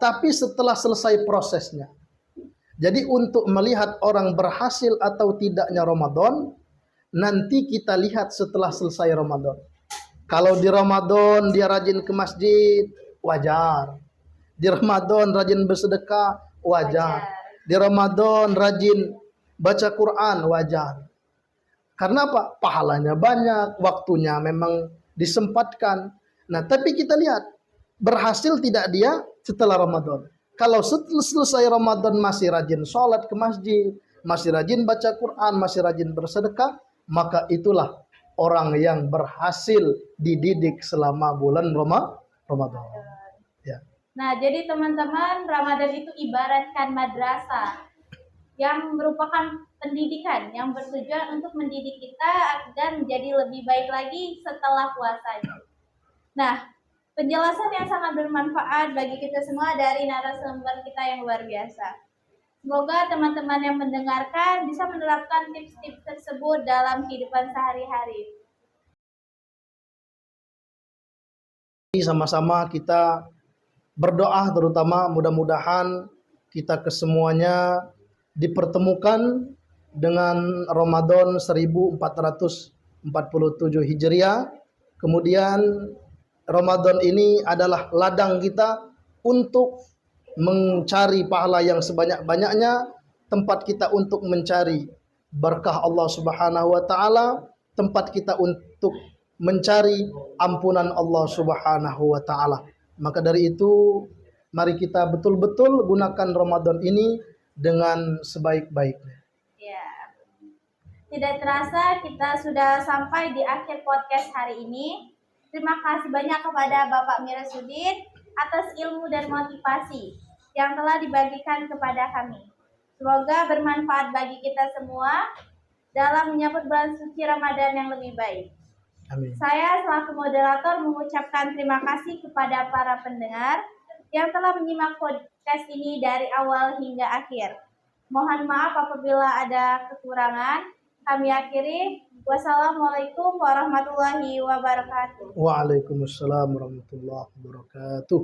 tapi setelah selesai prosesnya. Jadi untuk melihat orang berhasil atau tidaknya Ramadan, nanti kita lihat setelah selesai Ramadan. Kalau di Ramadan dia rajin ke masjid, wajar. Di Ramadan rajin bersedekah, wajar. Di Ramadan rajin baca Quran, wajar. Karena apa? Pahalanya banyak, waktunya memang disempatkan. Nah, tapi kita lihat, berhasil tidak dia setelah Ramadan. Kalau setelah selesai Ramadan masih rajin sholat ke masjid, masih rajin baca Quran, masih rajin bersedekah, maka itulah orang yang berhasil dididik selama bulan Ramadan. Ya. Nah, jadi teman-teman, Ramadan itu ibaratkan madrasah yang merupakan pendidikan yang bertujuan untuk mendidik kita agar menjadi lebih baik lagi setelah puasanya. Nah, penjelasan yang sangat bermanfaat bagi kita semua dari narasumber kita yang luar biasa. Semoga teman-teman yang mendengarkan bisa menerapkan tips-tips tersebut dalam kehidupan sehari-hari. Sama-sama kita berdoa, terutama mudah-mudahan kita kesemuanya dipertemukan dengan Ramadan 1447 Hijriah. Kemudian Ramadan ini adalah ladang kita untuk mencari pahala yang sebanyak-banyaknya, tempat kita untuk mencari berkah Allah Subhanahu wa taala, tempat kita untuk mencari ampunan Allah Subhanahu wa taala. Maka dari itu mari kita betul-betul gunakan Ramadan ini dengan sebaik-baiknya. Ya. Tidak terasa kita sudah sampai di akhir podcast hari ini. Terima kasih banyak kepada Bapak Mirasudin atas ilmu dan motivasi yang telah dibagikan kepada kami. Semoga bermanfaat bagi kita semua dalam menyambut bulan suci Ramadan yang lebih baik. Amin. Saya selaku moderator mengucapkan terima kasih kepada para pendengar yang telah menyimak podcast ini dari awal hingga akhir. Mohon maaf apabila ada kekurangan. Kami akhiri. Wassalamualaikum warahmatullahi wabarakatuh. Waalaikumsalam warahmatullahi wabarakatuh.